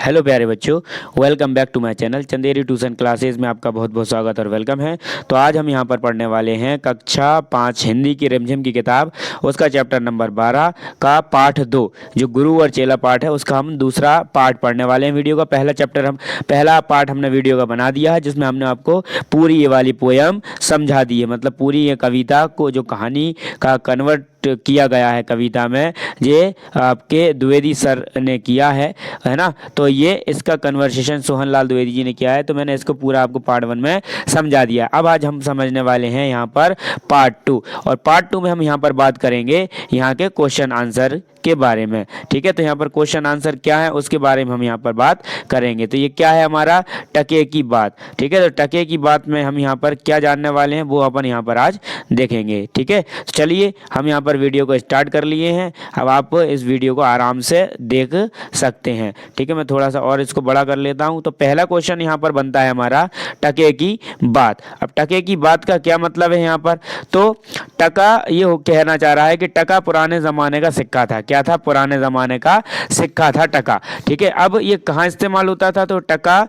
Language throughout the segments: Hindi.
हेलो प्यारे बच्चों, welcome back to my channel Chanderi tuition classes में आपका बहुत बहुत स्वागत और वेलकम है। तो आज हम यहाँ पर पढ़ने वाले हैं कक्षा 5 हिंदी की रिमझिम की किताब, उसका चैप्टर नंबर 12 का पाठ 2 जो गुरु और चेला पाठ है, उसका हम दूसरा पार्ट पढ़ने वाले हैं। वीडियो का पहला पार्ट हमने वीडियो का बना दिया है, जिसमें हमने आपको पूरी ये वाली पोयम समझा दी है, मतलब पूरी ये कविता को जो कहानी का कन्वर्ट किया गया है कविता में, ये आपके द्विवेदी सर ने किया है ना। तो ये इसका कन्वर्सेशन सोहनलाल द्विवेदी जी ने किया है, तो मैंने इसको पूरा आपको पार्ट 1 में समझा दिया। अब आज हम समझने वाले हैं यहाँ पर पार्ट 2, और पार्ट 2 में हम यहाँ पर बात करेंगे यहाँ के क्वेश्चन आंसर के बारे में। ठीक है, तो यहाँ पर क्वेश्चन आंसर क्या है उसके बारे में हम यहाँ पर बात करेंगे। तो ये क्या है हमारा टके की बात। ठीक है, तो टके की बात में हम यहाँ पर क्या जानने वाले हैं वो अपन यहाँ पर आज देखेंगे। ठीक है, तो चलिए हम यहाँ पर वीडियो को स्टार्ट कर लिए हैं। अब आप इस वीडियो को आराम से देख सकते हैं। ठीक है, मैं थोड़ा सा और इसको बड़ा कर लेता हूँ। तो पहला क्वेश्चन यहाँ पर बनता है हमारा टके की बात। अब टके की बात का क्या मतलब है यहाँ पर, तो टका ये कहना चाह रहा है कि टका पुराने ज़माने का सिक्का था। क्या था? पुराने ज़माने का सिक्का था टका। ठीक है, अब ये कहाँ इस्तेमाल होता था? तो टका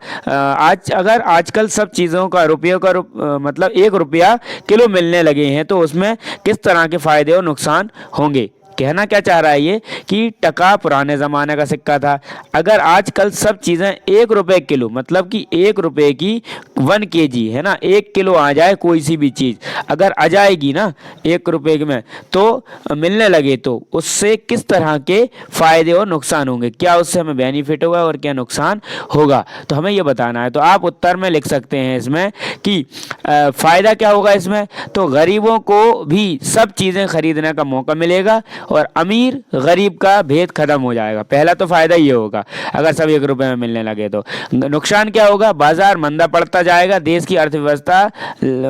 अगर आजकल सब चीज़ों का रुपयों का मतलब 1 रुपया किलो मिलने लगे हैं, तो उसमें किस तरह के फ़ायदे और नुकसान होंगे। कहना क्या चाह रहा है ये कि टका पुराने ज़माने का सिक्का था, अगर आजकल सब चीज़ें 1 रुपये किलो, मतलब कि 1 रुपये की 1 केजी है ना, 1 किलो आ जाए कोई सी भी चीज़ अगर आ जाएगी ना 1 रुपये में, तो मिलने लगे, तो उससे किस तरह के फ़ायदे और नुकसान होंगे, क्या उससे हमें बेनिफिट होगा और क्या नुकसान होगा, तो हमें ये बताना है। तो आप उत्तर में लिख सकते हैं इसमें कि फ़ायदा क्या होगा इसमें, तो गरीबों को भी सब चीज़ें खरीदने का मौका मिलेगा और अमीर गरीब का भेद खत्म हो जाएगा। पहला तो फायदा ये होगा अगर सब 1 रुपये में मिलने लगे। तो नुकसान क्या होगा, बाजार मंदा पड़ता जाएगा, देश की अर्थव्यवस्था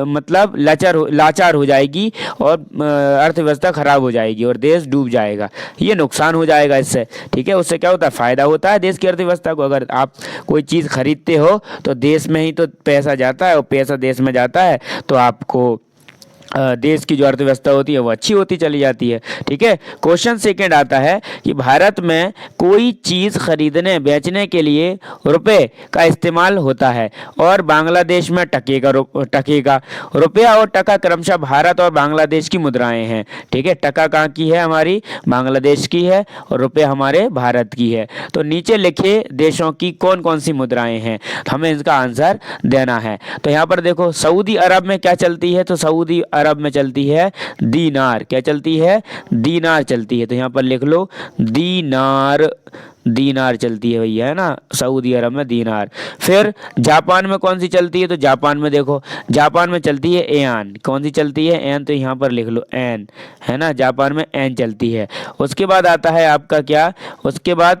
मतलब लाचार हो जाएगी और अर्थव्यवस्था खराब हो जाएगी और देश डूब जाएगा। ये नुकसान हो जाएगा इससे। ठीक है, उससे क्या होता है, फायदा होता है देश की अर्थव्यवस्था को। अगर आप कोई चीज़ खरीदते हो तो देश में ही तो पैसा जाता है, और पैसा देश में जाता है तो आपको देश की जो अर्थव्यवस्था होती है वो अच्छी होती चली जाती है। ठीक है, क्वेश्चन सेकंड आता है कि भारत में कोई चीज़ खरीदने बेचने के लिए रुपए का इस्तेमाल होता है और बांग्लादेश में टके का। रुपया और टका क्रमशः भारत और बांग्लादेश की मुद्राएं हैं। ठीक है, टका कहाँ की है, हमारी बांग्लादेश की है, और रुपया हमारे भारत की है। तो नीचे लिखे देशों की कौन कौन सी मुद्राएं हैं, तो हमें इसका आंसर देना है। तो यहाँ पर देखो, सऊदी अरब में क्या चलती है, तो सऊदी अरब में चलती है दीनार। क्या चलती है? दीनार चलती है। तो यहाँ पर लिख लो दीनार चलती है भैया, है ना, सऊदी अरब में दीनार। फिर जापान में कौन सी चलती है, तो जापान में देखो, जापान में चलती है एन। कौन सी चलती है? एन। तो यहाँ पर लिख लो एन, है ना, जापान में एन चलती है। उसके बाद आता है आपका क्या, उसके बाद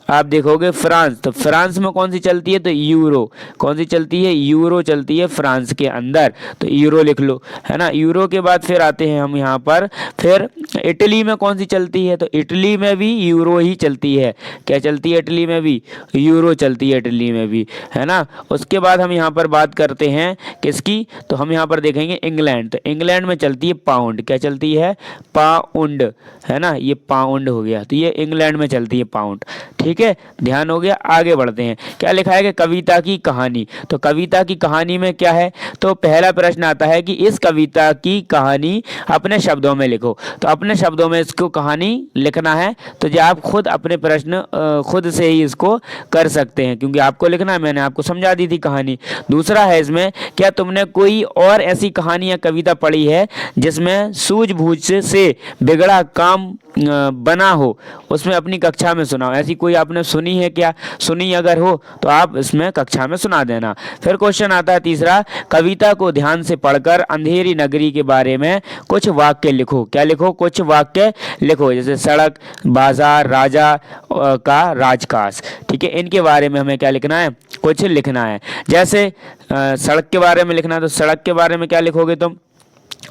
आप देखोगे फ्रांस। तो फ्रांस में कौन सी चलती है, तो यूरो। कौन सी चलती है? यूरो चलती है फ्रांस के अंदर, तो यूरो लिख लो, है ना। यूरो के बाद फिर आते हैं हम यहाँ पर, फिर इटली में कौन सी चलती है, तो इटली में भी यूरो ही चलती है। क्या चलती है? इटली में भी यूरो चलती है, इटली में भी, है ना। उसके बाद हम यहाँ पर बात करते हैं किसकी, तो हम यहाँ पर देखेंगे इंग्लैंड। तो इंग्लैंड में चलती है पाउंड। क्या चलती है? पाउंड, है ना, ये पाउंड हो गया, तो ये इंग्लैंड में चलती है पाउंड। ठीक है, ध्यान हो गया। आगे बढ़ते हैं, क्या लिखा है कि कविता की कहानी। तो कविता की कहानी में क्या है, तो पहला प्रश्न आता है कि इस कविता की कहानी अपने शब्दों में लिखो। तो अपने शब्दों में इसको कहानी लिखना है, तो जो आप खुद अपने प्रश्न खुद से ही इसको कर सकते हैं, क्योंकि आपको लिखना है, मैंने आपको समझा दी थी कहानी। दूसरा है इसमें, क्या तुमने कोई और ऐसी कहानी या कविता पढ़ी है जिसमें सूझबूझ से बिगड़ा काम बना हो, उसमें अपनी कक्षा में सुनाओ। ऐसी कोई आपने सुनी है क्या? सुनी अगर हो तो आप इसमें कक्षा में सुना देना। फिर क्वेश्चन आता है तीसरा, कविता को ध्यान से पढ़कर अंधेरी नगरी के बारे में कुछ वाक्य लिखो। क्या लिखो? कुछ वाक्य लिखो, जैसे सड़क, बाजार, राजा का राजकाज। ठीक है, इनके बारे में हमें क्या लिखना है? कुछ लिखना है। जैसे सड़क के बारे में लिखना है, तो सड़क के बारे में क्या लिखोगे तुम?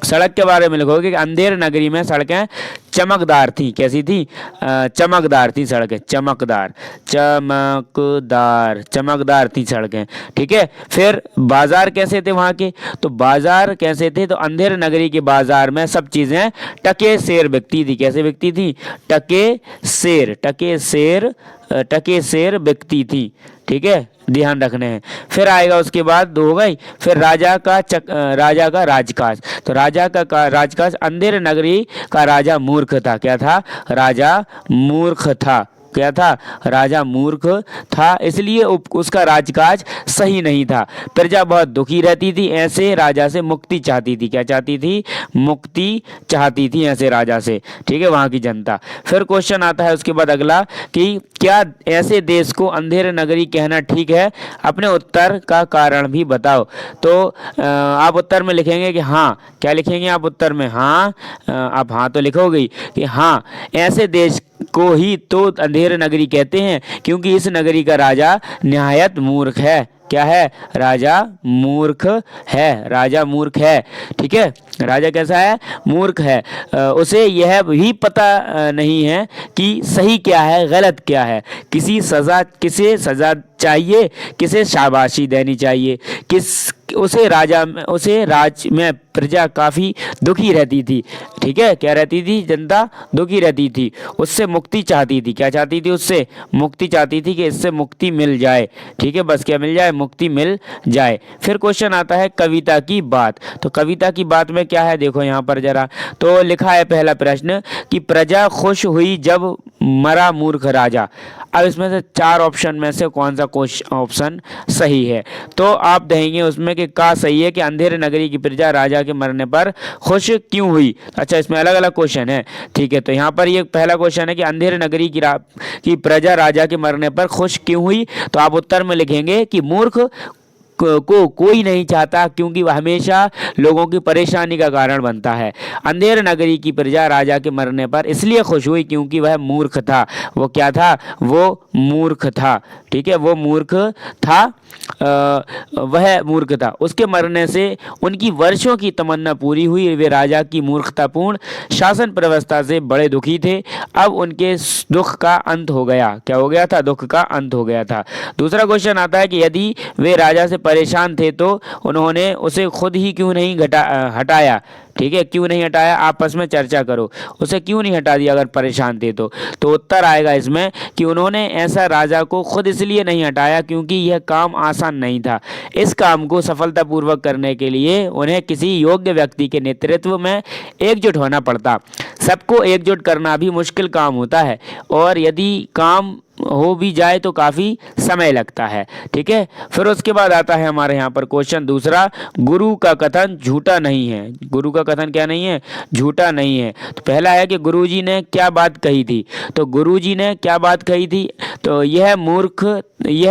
सड़क के बारे में लिखोगे कि अंधेर नगरी में सड़कें चमकदार थी। कैसी थी? चमकदार थी सड़कें, चमकदार, चमकदार, चमकदार थी सड़कें। ठीक है। फिर बाजार कैसे थे वहाँ के? तो बाजार कैसे थे? तो अंधेर नगरी के बाजार में सब चीज़ें टके सेर बिकती थी। कैसे बिकती थी? टके सेर, टके सेर, टके सेर बिकती थी। ठीक है, ध्यान रखने हैं। फिर आएगा उसके बाद दो हो गई। फिर राजा का राजकाज। तो राजा का राजकाज, अंधेर नगरी का राजा मूर्ख था। क्या था? राजा मूर्ख था। क्या था? राजा मूर्ख था, इसलिए उसका राजकाज सही नहीं था। प्रजा बहुत दुखी रहती थी, ऐसे राजा से मुक्ति चाहती थी। क्या चाहती थी? मुक्ति चाहती थी ऐसे राजा से। ठीक है, वहाँ की जनता। फिर क्वेश्चन आता है उसके बाद अगला कि क्या ऐसे देश को अंधेर नगरी कहना ठीक है? अपने उत्तर का कारण भी बताओ। तो आप उत्तर में लिखेंगे कि हाँ। क्या लिखेंगे आप उत्तर में? हाँ। आप हाँ तो लिखोगे कि हाँ, ऐसे देश को ही तो अंधेर नगरी कहते हैं, क्योंकि इस नगरी का राजा निहायत मूर्ख है। क्या है? राजा मूर्ख है। राजा मूर्ख है। ठीक है, राजा कैसा है? मूर्ख है। उसे यह भी पता नहीं है कि सही क्या है, गलत क्या है, किसे सजा चाहिए, किसे शाबाशी देनी चाहिए, उसे राज में प्रजा काफ़ी दुखी रहती थी। ठीक है, क्या रहती थी? जनता दुखी रहती थी, उससे मुक्ति चाहती थी। क्या चाहती थी? उससे मुक्ति चाहती थी कि इससे मुक्ति मिल जाए। ठीक है, बस क्या मिल जाए? मुक्ति मिल जाए। फिर क्वेश्चन आता है कविता की बात। तो कविता की बात में क्या है? देखो यहाँ पर जरा, तो लिखा है पहला प्रश्न कि प्रजा खुश हुई जब मरा मूर्ख राजा। अब इसमें से चार ऑप्शन में से कौन सा ऑप्शन सही है? तो आप देंगे उसमें कि का सही है कि अंधेर नगरी की प्रजा राजा के मरने पर खुश क्यों हुई। अच्छा, इसमें अलग अलग क्वेश्चन है। ठीक है, तो यहाँ पर ये पहला क्वेश्चन है कि अंधेर नगरी की प्रजा राजा के मरने पर खुश क्यों हुई। तो आप उत्तर में लिखेंगे कि मूर्ख को कोई नहीं चाहता, क्योंकि वह हमेशा लोगों की परेशानी का कारण बनता है। अंधेर नगरी की प्रजा राजा के मरने पर इसलिए खुश हुई क्योंकि वह मूर्ख था। वो क्या था? वो मूर्ख था। ठीक है, वो मूर्ख था। वह मूर्ख था। उसके मरने से उनकी वर्षों की तमन्ना पूरी हुई। वे राजा की मूर्खतापूर्ण शासन व्यवस्था से बड़े दुखी थे। अब उनके दुख का अंत हो गया। क्या हो गया था? दुख का अंत हो गया था। दूसरा क्वेश्चन आता है कि यदि वे राजा से परेशान थे तो उन्होंने उसे खुद ही क्यों नहीं हटाया। ठीक है, क्यों नहीं हटाया? आपस में चर्चा करो, उसे क्यों नहीं हटा दिया अगर परेशान थे तो उत्तर आएगा इसमें कि उन्होंने ऐसा राजा को खुद इसलिए नहीं हटाया क्योंकि यह काम आसान नहीं था। इस काम को सफलतापूर्वक करने के लिए उन्हें किसी योग्य व्यक्ति के नेतृत्व में एकजुट होना पड़ता। सबको एकजुट करना भी मुश्किल काम होता है, और यदि काम हो भी जाए तो काफ़ी समय लगता है। ठीक है, फिर उसके बाद आता है हमारे यहाँ पर क्वेश्चन दूसरा, गुरु का कथन झूठा नहीं है। गुरु का कथन क्या नहीं है? झूठा नहीं है। तो पहला है कि गुरुजी ने क्या बात कही थी। तो गुरुजी ने क्या बात कही थी? तो यह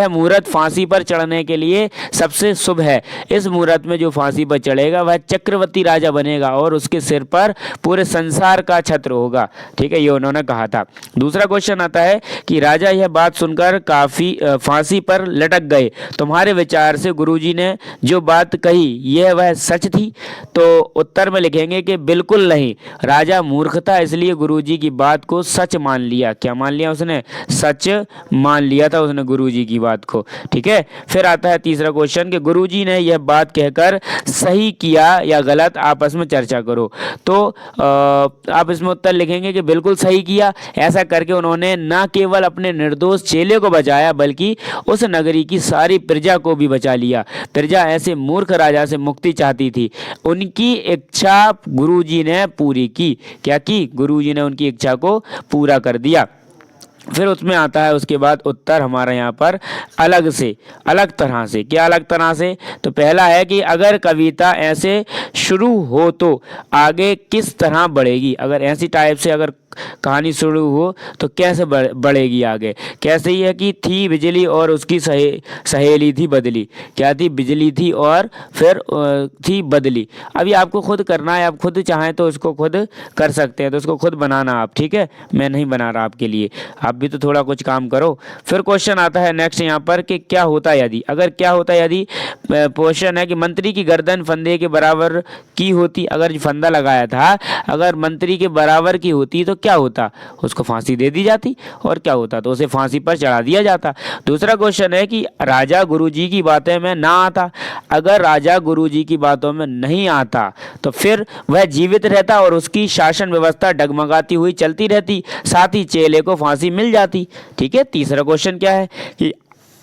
मुहूर्त फांसी पर चढ़ने के लिए सबसे शुभ है। इस मुहूर्त में जो फांसी पर चढ़ेगा वह चक्रवर्ती राजा बनेगा और उसके सिर पर पूरे संसार का छत्र होगा। ठीक है, ये उन्होंने कहा था। दूसरा क्वेश्चन आता है कि राजा यह बात सुनकर काफी फांसी पर लटक गए। तुम्हारे विचार से गुरुजी ने जो बात कही यह वह सच थी। तो उत्तर में लिखेंगे कि बिल्कुल नहीं, राजा मूर्ख था इसलिए गुरुजी की बात को सच मान लिया। क्या मान लिया उसने? सच मान लिया था उसने गुरुजी की बात को। ठीक है, फिर आता है तीसरा क्वेश्चन कि गुरुजी ने यह बात कहकर सही किया या गलत, आपस में चर्चा करो। तो आप इसमें उत्तर लिखेंगे कि बिल्कुल सही किया। ऐसा करके उन्होंने न केवल अपने निर्दोष चेले को बचाया बल्कि उस नगरी की सारी प्रजा को भी बचा लिया। प्रजा ऐसे मूर्ख राजा से मुक्ति चाहती थी, उनकी इच्छा गुरुजी ने पूरी की। क्या की? गुरुजी ने उनकी इच्छा को पूरा कर दिया। फिर उसमें आता है उसके बाद उत्तर हमारा यहाँ पर अलग तरह से। क्या अलग तरह से? तो पहला है कि अगर कविता ऐसे शुरू हो तो आगे किस तरह बढ़ेगी। अगर ऐसी टाइप से अगर कहानी शुरू हो तो कैसे बढ़ेगी आगे। कैसे ही है कि थी बिजली और उसकी सहेली थी बदली। क्या थी? बिजली थी और फिर थी बदली। अभी आपको खुद करना है, आप खुद चाहें तो इसको खुद कर सकते हैं, तो इसको खुद बनाना आप, ठीक है। मैं नहीं बना रहा आपके लिए, आप भी तो थोड़ा कुछ काम करो। फिर क्वेश्चन आता है नेक्स्ट यहाँ पर कि क्या होता यदि, अगर क्या होता यदि क्वेश्चन है कि मंत्री की गर्दन फंदे के बराबर की होती। अगर जो फंदा लगाया था अगर मंत्री के बराबर की होती तो क्या होता? उसको फांसी दे दी जाती। और क्या होता? तो उसे फांसी पर चढ़ा दिया जाता। दूसरा क्वेश्चन है कि राजा गुरुजी की बातें में ना आता। अगर राजा गुरुजी की बातों में नहीं आता तो फिर वह जीवित रहता और उसकी शासन व्यवस्था डगमगाती हुई चलती रहती, साथ ही चेले को फांसी मिल जाती, ठीक है। तीसरा क्वेश्चन क्या है कि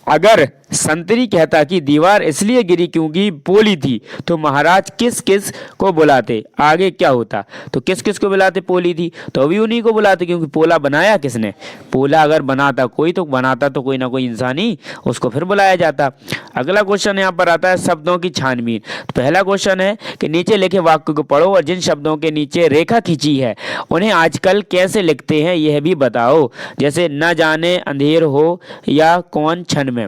अगर संतरी कहता कि दीवार इसलिए गिरी क्योंकि पोली थी, तो महाराज किस किस को बुलाते? आगे क्या होता? तो किस किस को बुलाते? पोली थी तो अभी उन्हीं को बुलाते, क्योंकि पोला बनाया किसने? पोला अगर बनाता कोई तो बनाता तो कोई ना कोई इंसान ही, उसको फिर बुलाया जाता। अगला क्वेश्चन यहाँ पर आता है शब्दों की छानबीन। तो पहला क्वेश्चन है कि नीचे लिखे वाक्य को पढ़ो और जिन शब्दों के नीचे रेखा खींची है उन्हें आजकल कैसे लिखते हैं यह भी बताओ। जैसे न जाने अंधेर हो या कौन क्षण में।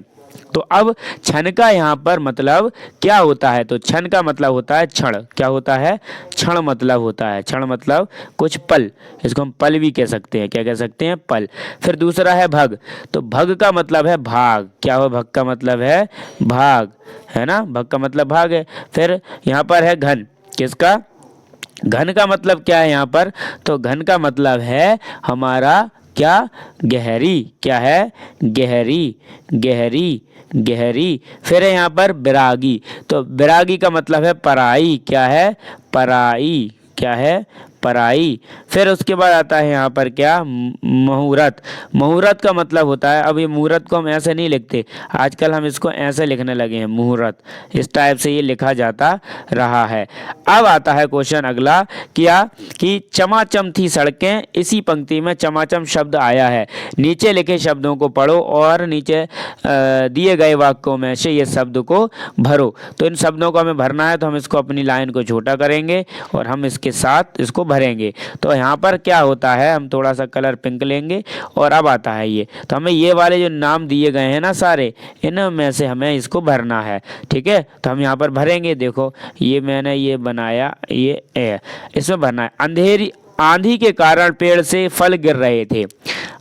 तो अब क्षण का यहाँ पर मतलब क्या होता है? तो क्षण का मतलब होता है क्षण। क्या होता है? क्षण मतलब होता है, क्षण मतलब कुछ पल, इसको हम पल भी कह सकते हैं। क्या कह सकते हैं? पल। फिर दूसरा है भग। तो भग का मतलब है भाग। क्या हो? भग का मतलब है भाग, है ना। भग का मतलब भाग है। फिर यहाँ पर है घन। किसका? घन का मतलब क्या है यहाँ पर? तो घन का मतलब है हमारा क्या? गहरी। क्या है? गहरी, गहरी, गहरी। फिर है यहाँ पर विरागी। तो विरागी का मतलब है पराई। क्या है? पराई। क्या है? पराई। फिर उसके बाद आता है यहाँ पर क्या? मुहूर्त। मुहूर्त का मतलब होता है, अब ये मुहूर्त को हम ऐसे नहीं लिखते, आजकल हम इसको ऐसे लिखने लगे हैं, मुहूर्त, इस टाइप से ये लिखा जाता रहा है। अब आता है क्वेश्चन अगला, क्या कि चमाचम थी सड़कें, इसी पंक्ति में चमाचम शब्द आया है। नीचे लिखे शब्दों को पढ़ो और नीचे दिए गए वाक्यों में से ये शब्द को भरो। तो इन शब्दों को हमें भरना है, तो हम इसको अपनी लाइन को छोटा करेंगे और हम इसके साथ इसको भरेंगे। तो यहाँ पर क्या होता है, हम थोड़ा सा कलर पिंक लेंगे और अब आता है ये, तो हमें ये वाले जो नाम दिए गए हैं ना सारे, इनमें से हमें इसको भरना है, ठीक है। तो हम यहाँ पर भरेंगे। देखो ये मैंने ये बनाया, ये इसमें भरना है। अंधेरी आंधी के कारण पेड़ से फल गिर रहे थे।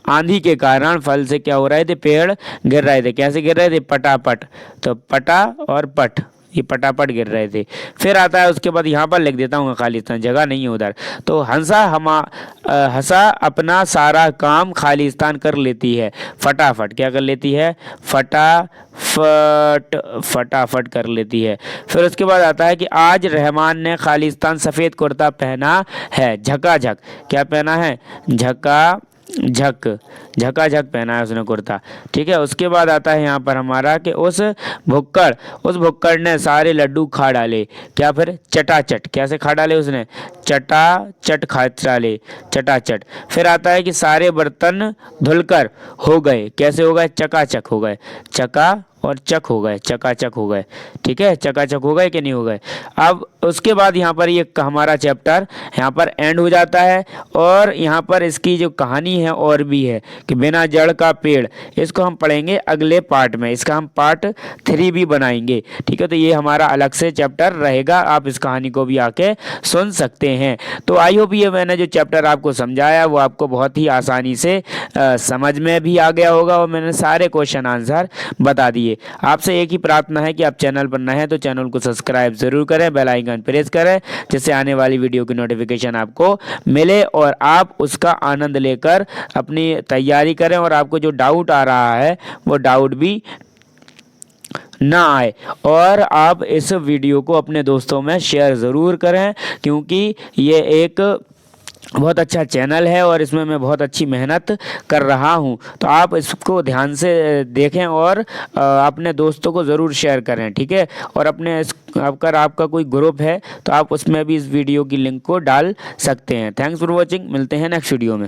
आंधी के कारण फल से क्या हो रहे थे? पेड़ गिर रहे थे। कैसे गिर रहे थे? पटापट। तो पटा और पट, ये पटापट गिर रहे थे। फिर आता है उसके बाद, यहाँ पर लिख देता हूँ खालिस्तान, जगह नहीं है उधर। तो हंसा अपना सारा काम खालिस्तान कर लेती है फटाफट। क्या कर लेती है? फटाफट कर लेती है। फिर उसके बाद आता है कि आज रहमान ने खालिस्तान सफ़ेद कुर्ता पहना है झकाझक। क्या पहना है? झकाझक पहना है उसने कुर्ता, ठीक है। उसके बाद आता है यहाँ पर हमारा कि उस भुक्कड़ ने सारे लड्डू खा डाले। क्या? फिर चटाचट। कैसे खा डाले उसने? चटाचट खा डाले, चटाचट। फिर आता है कि सारे बर्तन धुलकर हो गए। कैसे हो गए? चकाचक हो गए। चका और चक हो गए, चकाचक हो गए, ठीक है। चकाचक हो गए कि नहीं हो गए? अब उसके बाद यहाँ पर ये हमारा चैप्टर यहाँ पर एंड हो जाता है। और यहाँ पर इसकी जो कहानी है और भी है कि बिना जड़ का पेड़, इसको हम पढ़ेंगे अगले पार्ट में, इसका हम पार्ट 3 भी बनाएंगे, ठीक है। तो ये हमारा अलग से चैप्टर रहेगा, आप इस कहानी को भी आके सुन सकते हैं। तो आई होप ये मैंने जो चैप्टर आपको समझाया वो आपको बहुत ही आसानी से समझ में भी आ गया होगा और मैंने सारे क्वेश्चन आंसर बता दिए। आपसे एक ही प्रार्थना है कि आप चैनल पर नए हैं तो चैनल को सब्सक्राइब जरूर करें, बेल आइकन प्रेस करें, जिससे आने वाली वीडियो की नोटिफिकेशन आपको मिले और आप उसका आनंद लेकर अपनी तैयारी करें और आपको जो डाउट आ रहा है वो डाउट भी ना आए। और आप इस वीडियो को अपने दोस्तों में शेयर ज़रूर करें, क्योंकि ये एक बहुत अच्छा चैनल है और इसमें मैं बहुत अच्छी मेहनत कर रहा हूं। तो आप इसको ध्यान से देखें और अपने दोस्तों को ज़रूर शेयर करें, ठीक है। और अपने अगर आपका कोई ग्रुप है तो आप उसमें भी इस वीडियो की लिंक को डाल सकते हैं। थैंक्स फॉर वॉचिंग, मिलते हैं नेक्स्ट वीडियो में।